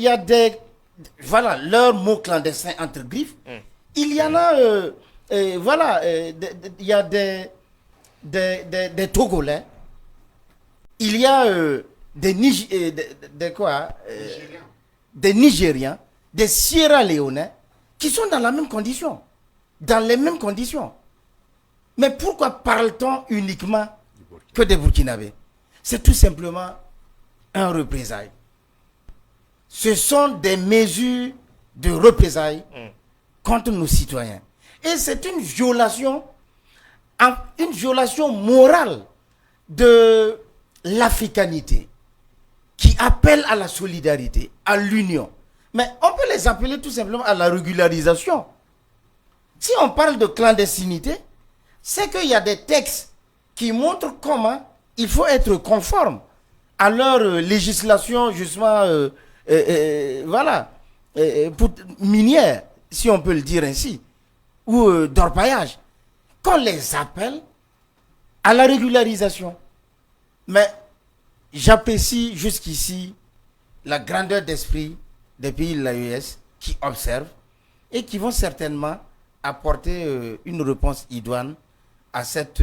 a des... Voilà, leurs mots clandestins entre griffes. Il y en a... il y a des Togolais, il y a des Nigériens, des Sierra Léonais qui sont dans la même condition, dans les mêmes conditions. Mais pourquoi parle-t-on uniquement que des Burkinabés? C'est tout simplement un représailles. Ce sont des mesures de représailles contre nos citoyens. Et c'est une violation morale de l'africanité qui appelle à la solidarité, à l'union. Mais on peut les appeler tout simplement à la régularisation. Si on parle de clandestinité, c'est qu'il y a des textes qui montrent comment il faut être conforme à leur législation justement minière, si on peut le dire ainsi, ou d'orpaillage, qu'on les appelle à la régularisation. Mais j'apprécie jusqu'ici la grandeur d'esprit des pays de l'AES qui observent et qui vont certainement apporter une réponse idoine à cette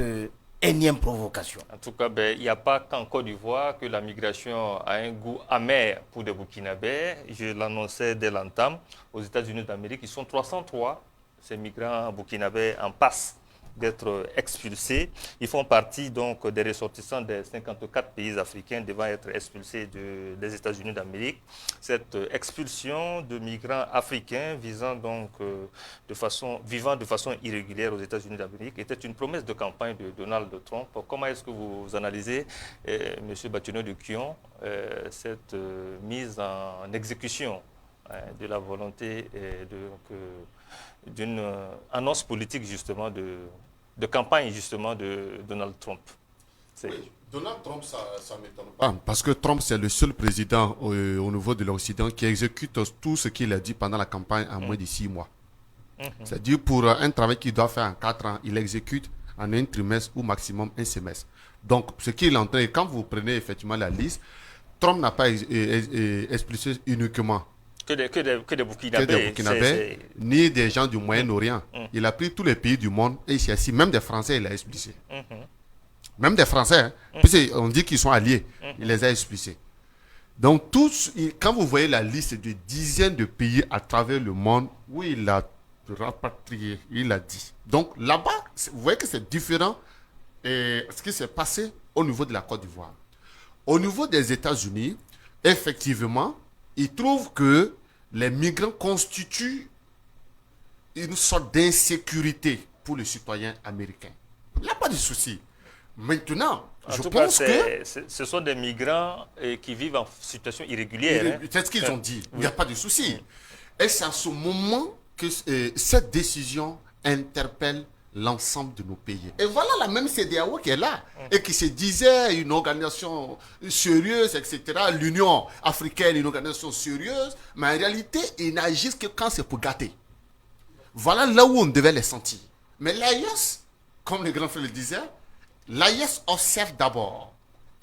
énième provocation. En tout cas, il n'y a pas qu'en Côte d'Ivoire que la migration a un goût amer pour des Burkinabés. Je l'annonçais dès l'entame. Aux États-Unis d'Amérique, ils sont 303. Ces migrants burkinabés en passe d'être expulsés. Ils font partie donc des ressortissants des 54 pays africains devant être expulsés des États-Unis d'Amérique. Cette expulsion de migrants africains vivant de façon irrégulière aux États-Unis d'Amérique était une promesse de campagne de Donald Trump. Comment est-ce que vous analysez, M. Bactiono de Kion, cette mise en exécution de la volonté d'une annonce politique justement de campagne justement de Donald Trump. Oui, Donald Trump, ça ne m'étonne pas. Parce que Trump, c'est le seul président au niveau de l'Occident qui exécute tout ce qu'il a dit pendant la campagne en moins de 6 mois. C'est-à-dire pour un travail qu'il doit faire en 4 ans, il exécute en un trimestre ou maximum un semestre. Donc, ce qu'il est en train, quand vous prenez effectivement la liste, Trump n'a pas explicité uniquement que des Burkinabés, ni des gens du Moyen-Orient. Il a pris tous les pays du monde et il s'est assis, même des Français, il a explicité. Même des Français, hein, puisqu'on dit qu'ils sont alliés, il les a expliqués. Donc, quand vous voyez la liste de dizaines de pays à travers le monde où il a rapatrié, il a dit. Donc, là-bas, vous voyez que c'est différent ce qui s'est passé au niveau de la Côte d'Ivoire. Au niveau des États-Unis, effectivement, ils trouvent que les migrants constituent une sorte d'insécurité pour les citoyens américains. Il n'y a pas de souci. Maintenant, je pense que ce sont des migrants qui vivent en situation irrégulière. C'est ce qu'ils ont dit. Il n'y a pas de souci. Et c'est à ce moment que cette décision interpelle l'ensemble de nos pays. Et voilà la même CEDEAO qui est là et qui se disait une organisation sérieuse, etc. L'Union africaine, une organisation sérieuse, mais en réalité, ils n'agissent que quand c'est pour gâter. Voilà là où on devait les sentir. Mais l'AIS, comme le grand frère le disait, l'AIS observe d'abord,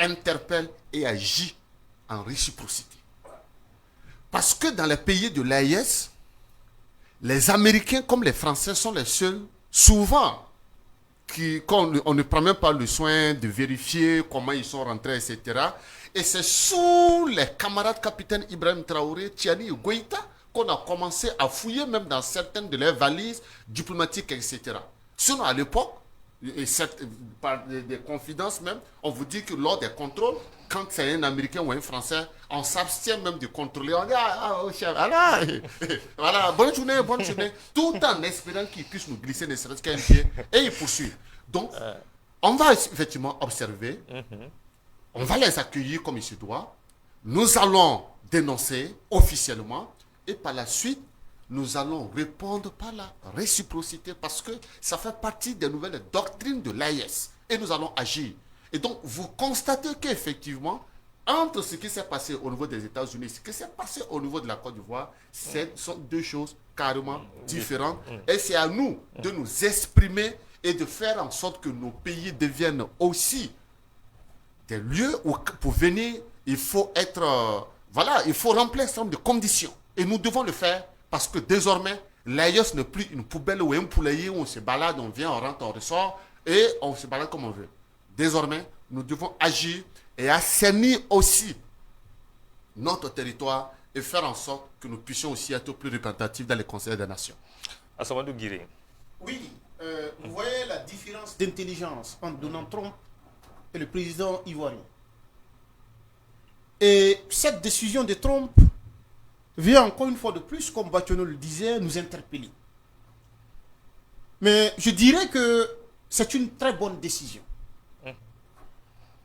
interpelle et agit en réciprocité. Parce que dans les pays de l'AIS, les Américains comme les Français sont les seuls, souvent, quand on ne prend même pas le soin de vérifier comment ils sont rentrés, etc. Et c'est sous les camarades capitaines Ibrahim Traoré, Tiani et Goïta qu'on a commencé à fouiller même dans certaines de leurs valises diplomatiques, etc. Sinon, à l'époque, et par des confidences même, on vous dit que lors des contrôles, quand c'est un Américain ou un Français, on s'abstient même de contrôler. On dit, voilà, bonne journée, tout en espérant qu'ils puissent nous glisser ne serait-ce qu'un pied, et ils poursuivent. Donc, on va effectivement observer, on va les accueillir comme il se doit, nous allons dénoncer officiellement, et par la suite, nous allons répondre par la réciprocité parce que ça fait partie des nouvelles doctrines de l'AIS. Et nous allons agir. Et donc, vous constatez qu'effectivement, entre ce qui s'est passé au niveau des États-Unis et ce qui s'est passé au niveau de la Côte d'Ivoire, ce sont deux choses carrément différentes. Et c'est à nous de nous exprimer et de faire en sorte que nos pays deviennent aussi des lieux où pour venir, il faut être... il faut remplir un certain nombre de conditions. Et nous devons le faire. Parce que désormais, l'AIS n'est plus une poubelle ou un poulailler où on se balade, on vient, on rentre, on ressort et on se balade comme on veut. Désormais, nous devons agir et assainir aussi notre territoire et faire en sorte que nous puissions aussi être plus représentatifs dans les conseils des nations. Assamadou Guiré. Oui, vous voyez la différence d'intelligence entre Donald Trump et le président ivoirien. Et cette décision de Trump vient encore une fois de plus, comme Bachano le disait, nous interpeller. Mais je dirais que c'est une très bonne décision.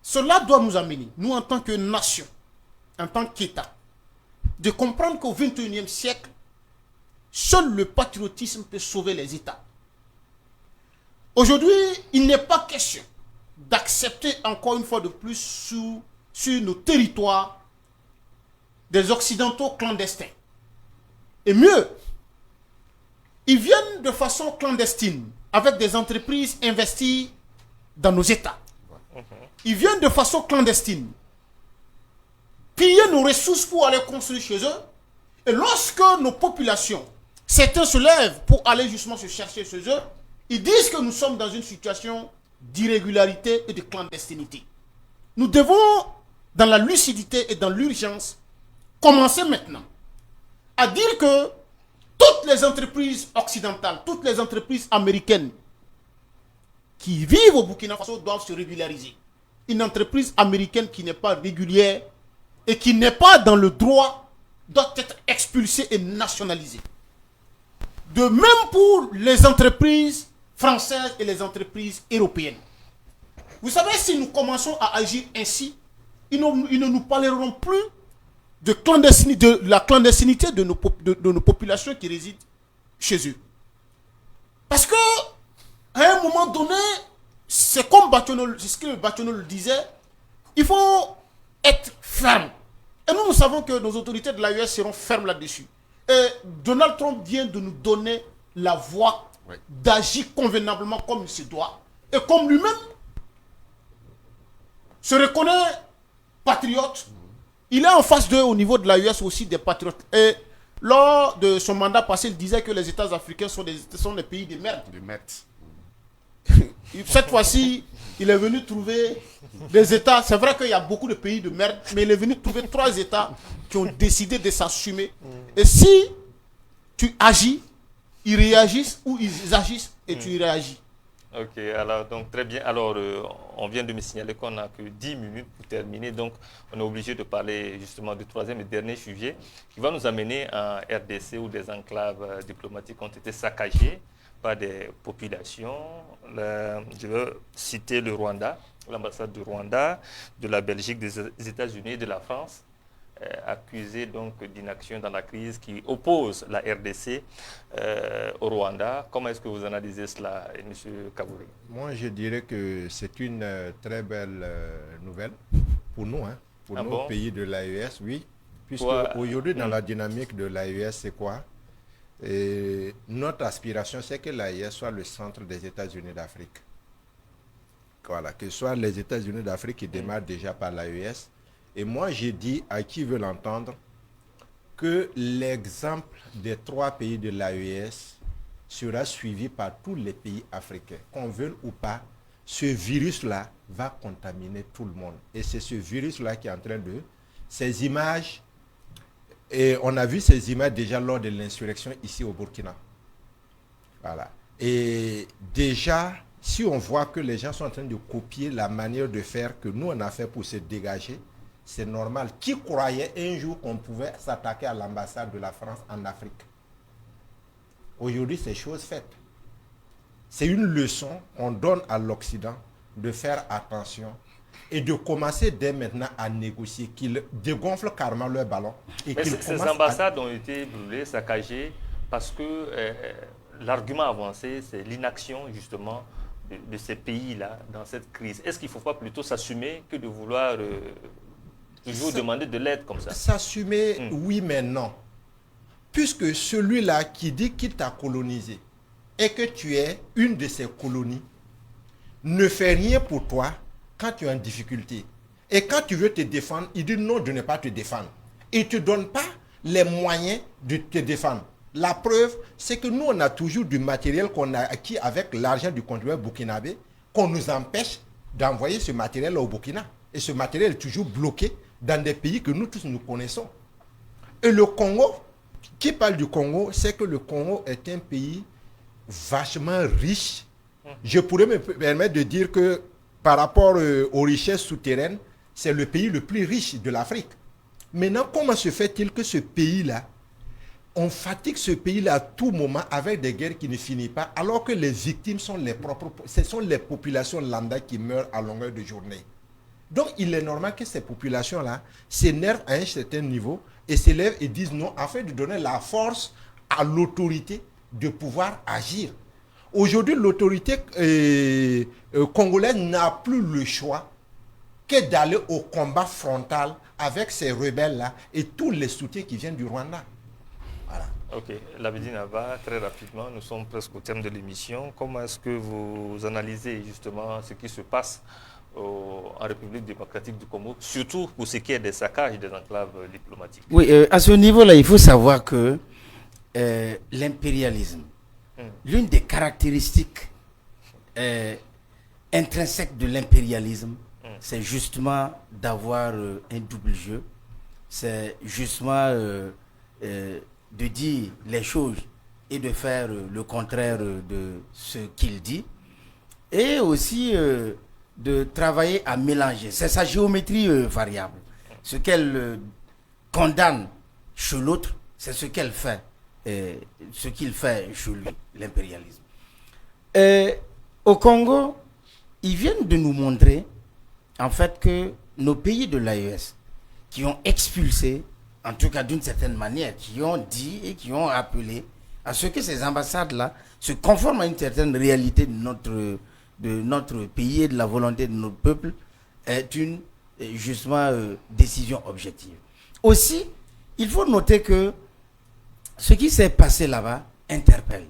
Cela doit nous amener, nous en tant que nation, en tant qu'État, de comprendre qu'au XXIe siècle, seul le patriotisme peut sauver les États. Aujourd'hui, il n'est pas question d'accepter encore une fois de plus sur nos territoires des Occidentaux clandestins. Et mieux, ils viennent de façon clandestine, avec des entreprises investies dans nos États. Ils viennent de façon clandestine, piller nos ressources pour aller construire chez eux. Et lorsque nos populations, certains se lèvent pour aller justement se chercher chez eux, ils disent que nous sommes dans une situation d'irrégularité et de clandestinité. Nous devons, dans la lucidité et dans l'urgence, commencer maintenant à dire que toutes les entreprises occidentales, toutes les entreprises américaines qui vivent au Burkina Faso doivent se régulariser. Une entreprise américaine qui n'est pas régulière et qui n'est pas dans le droit doit être expulsée et nationalisée. De même pour les entreprises françaises et les entreprises européennes. Vous savez, si nous commençons à agir ainsi, ils ne nous parleront plus de la clandestinité de nos populations qui résident chez eux. Parce que, à un moment donné, c'est comme c'est ce que Batiano le disait, il faut être ferme. Et nous savons que nos autorités de l'AES seront fermes là-dessus. Et Donald Trump vient de nous donner la voie d'agir convenablement comme il se doit. Et comme lui-même se reconnaît patriote, il est en face d'eux au niveau de l'AES aussi des patriotes. Et lors de son mandat passé, il disait que les États africains sont des pays de merde. Cette fois-ci, il est venu trouver des États. C'est vrai qu'il y a beaucoup de pays de merde, mais il est venu trouver 3 États qui ont décidé de s'assumer. Et si tu agis, ils réagissent ou ils agissent et tu réagis. Ok, alors donc très bien. Alors on vient de me signaler qu'on n'a que 10 minutes pour terminer, donc on est obligé de parler justement du 3e et dernier sujet qui va nous amener en RDC où des enclaves diplomatiques ont été saccagées par des populations. Je veux citer le Rwanda, l'ambassade du Rwanda, de la Belgique, des États-Unis et de la France, accusés donc d'inaction dans la crise qui oppose la RDC au Rwanda. Comment est-ce que vous analysez cela, M. Kabouri? Moi, je dirais que c'est une très belle nouvelle pour nous, pour nos pays de l'AES, oui. Puisque aujourd'hui, dans la dynamique de l'AES, c'est quoi? Et notre aspiration, c'est que l'AES soit le centre des États-Unis d'Afrique. Voilà, que ce soit les États-Unis d'Afrique qui démarrent déjà par l'AES. Et moi, j'ai dit à qui veut l'entendre que l'exemple des 3 pays de l'AES sera suivi par tous les pays africains. Qu'on veuille ou pas, ce virus-là va contaminer tout le monde. Et c'est ce virus-là qui est en train de... Ces images... Et on a vu ces images déjà lors de l'insurrection ici au Burkina. Voilà. Et déjà, si on voit que les gens sont en train de copier la manière de faire que nous, on a fait pour se dégager, c'est normal. Qui croyait un jour qu'on pouvait s'attaquer à l'ambassade de la France en Afrique? Aujourd'hui, c'est chose faite. C'est une leçon qu'on donne à l'Occident de faire attention et de commencer dès maintenant à négocier, qu'ils dégonflent carrément leur ballon. Et mais ces ambassades ont été brûlées, saccagées, parce que l'argument avancé, c'est l'inaction justement de ces pays-là dans cette crise. Est-ce qu'il ne faut pas plutôt s'assumer que de vouloir toujours demander de l'aide comme ça? S'assumer, oui, mais non. Puisque celui-là qui dit qu'il t'a colonisé et que tu es une de ces colonies, ne fait rien pour toi quand tu es en difficulté. Et quand tu veux te défendre, il dit non de ne pas te défendre. Il ne te donne pas les moyens de te défendre. La preuve, c'est que nous, on a toujours du matériel qu'on a acquis avec l'argent du contribuable burkinabé, qu'on nous empêche d'envoyer ce matériel au Burkina. Et ce matériel est toujours bloqué dans des pays que nous tous nous connaissons. Et le Congo, qui parle du Congo, c'est que le Congo est un pays vachement riche. Je pourrais me permettre de dire que par rapport aux richesses souterraines, c'est le pays le plus riche de l'Afrique. Maintenant, comment se fait-il que ce pays-là, on fatigue ce pays-là à tout moment avec des guerres qui ne finissent pas, alors que les victimes sont ce sont les populations lambda qui meurent à longueur de journée. Donc, il est normal que ces populations-là s'énervent à un certain niveau et s'élèvent et disent non, afin de donner la force à l'autorité de pouvoir agir. Aujourd'hui, l'autorité congolaise n'a plus le choix que d'aller au combat frontal avec ces rebelles-là et tous les soutiens qui viennent du Rwanda. Voilà. Ok, Labidi Naba, très rapidement, nous sommes presque au terme de l'émission. Comment est-ce que vous analysez justement ce qui se passe en République démocratique du Congo, surtout pour ce qui est des saccages des enclaves diplomatiques? Oui, à ce niveau-là, il faut savoir que l'impérialisme, l'une des caractéristiques intrinsèques de l'impérialisme, c'est justement d'avoir un double jeu. C'est justement de dire les choses et de faire le contraire de ce qu'il dit. Et aussi de travailler à mélanger. C'est sa géométrie variable. Ce qu'elle condamne chez l'autre, c'est ce qu'elle fait. Ce qu'il fait chez lui, l'impérialisme. Au Congo, ils viennent de nous montrer en fait que nos pays de l'AES qui ont expulsé en tout cas d'une certaine manière, qui ont dit et qui ont appelé à ce que ces ambassades-là se conforment à une certaine réalité de notre pays et de la volonté de notre peuple, est une, justement, décision objective. Aussi, il faut noter que ce qui s'est passé là-bas interpelle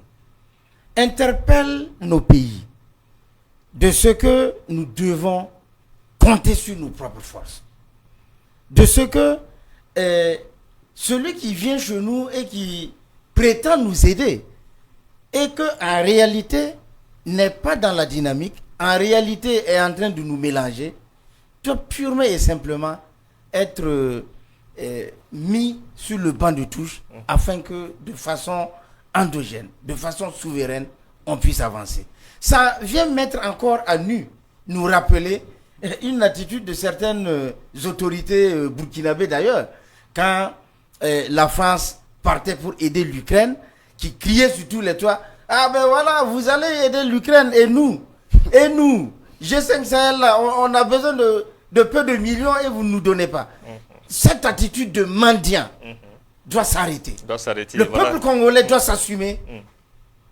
nos pays, de ce que nous devons compter sur nos propres forces, de ce que celui qui vient chez nous et qui prétend nous aider, et qu'en réalité n'est pas dans la dynamique, en réalité est en train de nous mélanger, doit purement et simplement être mis sur le banc de touche afin que de façon endogène, de façon souveraine, on puisse avancer. Ça vient mettre encore à nu, nous rappeler une attitude de certaines autorités burkinabées d'ailleurs, quand la France partait pour aider l'Ukraine, qui criait sur tous les toits, ah ben voilà, vous allez aider l'Ukraine et nous, G5 Sahel là, on a besoin de peu de millions et vous ne nous donnez pas. Cette attitude de mendiant doit s'arrêter. Le peuple congolais doit s'assumer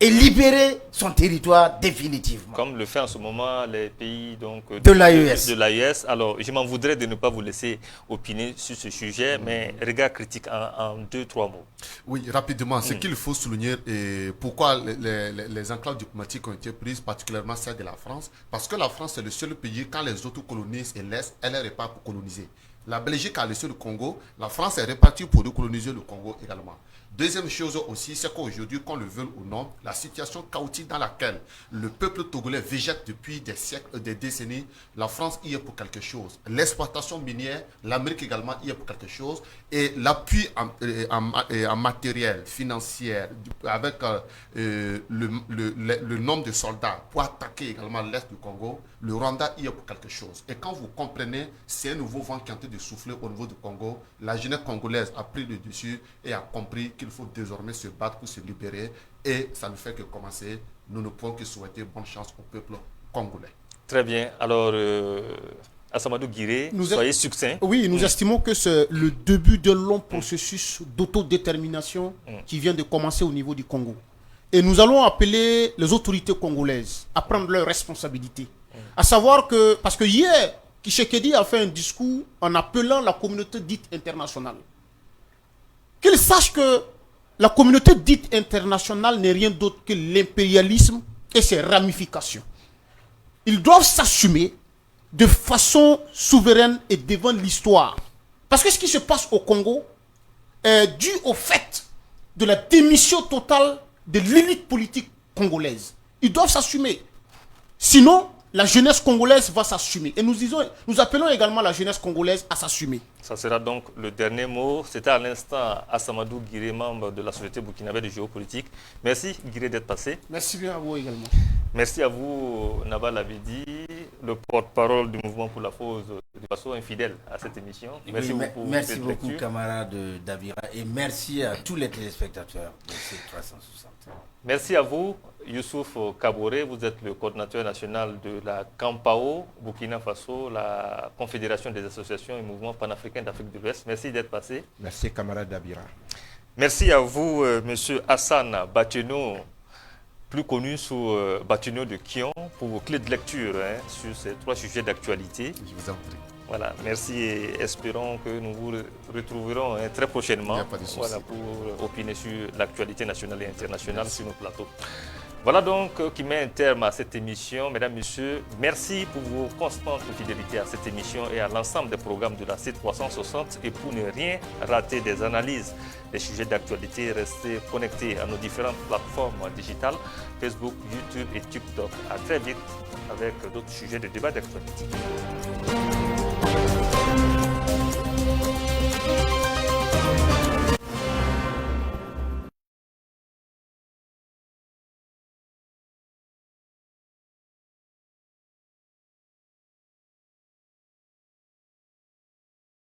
et libérer son territoire définitivement. Comme le fait en ce moment les pays donc, de l'AES. Alors, je m'en voudrais de ne pas vous laisser opiner sur ce sujet, mais regard critique en 2-3 mots. Oui, rapidement, ce qu'il faut souligner, et pourquoi les enclaves diplomatiques ont été prises, particulièrement celle de la France, parce que la France est le seul pays, quand les autres colonisent et laissent, elle est répartie pour coloniser. La Belgique a laissé le Congo, la France est répartie pour recoloniser le Congo également. Deuxième chose aussi, c'est qu'aujourd'hui, qu'on le veuille ou non, la situation chaotique dans laquelle le peuple togolais végète depuis des siècles, des décennies, la France y est pour quelque chose. L'exploitation minière, l'Amérique également y est pour quelque chose. Et l'appui en matériel, financier, avec le nombre de soldats pour attaquer également l'Est du Congo, le Rwanda y est pour quelque chose. Et quand vous comprenez, c'est un nouveau vent qui est en train de souffler au niveau du Congo. La jeunesse congolaise a pris le dessus et a compris qu'il faut désormais se battre pour se libérer. Et ça ne fait que commencer. Nous ne pouvons que souhaiter bonne chance au peuple congolais. Très bien. Alors, Assamadou Guiré, soyez succinct. Oui, nous estimons que c'est le début d'un long processus d'autodétermination qui vient de commencer au niveau du Congo. Et nous allons appeler les autorités congolaises à prendre leurs responsabilités. À savoir que, parce que hier, Tshisekedi a fait un discours en appelant la communauté dite internationale. Qu'il sache que la communauté dite internationale n'est rien d'autre que l'impérialisme et ses ramifications. Ils doivent s'assumer de façon souveraine et devant l'histoire. Parce que ce qui se passe au Congo est dû au fait de la démission totale de l'élite politique congolaise. Ils doivent s'assumer. Sinon, la jeunesse congolaise va s'assumer. Et nous appelons également la jeunesse congolaise à s'assumer. Ça sera donc le dernier mot. C'était à l'instant Assamadou Guiré, membre de la Société burkinabé de géopolitique. Merci Guiré d'être passé. Merci bien à vous également. Merci à vous Nabal Abidi, le porte-parole du mouvement pour la pause de façon infidèle à cette émission. Merci beaucoup. Merci beaucoup camarade Dabira et merci à tous les téléspectateurs de C360. Merci à vous, Youssouf Kaboré. Vous êtes le coordinateur national de la CAMPAO, Burkina Faso, la Confédération des associations et mouvements panafricains d'Afrique de l'Ouest. Merci d'être passé. Merci, camarade Dabira. Merci à vous, monsieur Hassan Bateno, plus connu sous Bateno de Kion, pour vos clés de lecture sur ces 3 sujets d'actualité. Je vous en prie. Voilà, merci et espérons que nous vous retrouverons très prochainement pour opiner sur l'actualité nationale et internationale sur nos plateaux. Voilà donc qui met un terme à cette émission. Mesdames, Messieurs, merci pour vos constantes fidélités à cette émission et à l'ensemble des programmes de la C360. Et pour ne rien rater des analyses, des sujets d'actualité, restez connectés à nos différentes plateformes digitales, Facebook, YouTube et TikTok. À très vite avec d'autres sujets de débat d'actualité.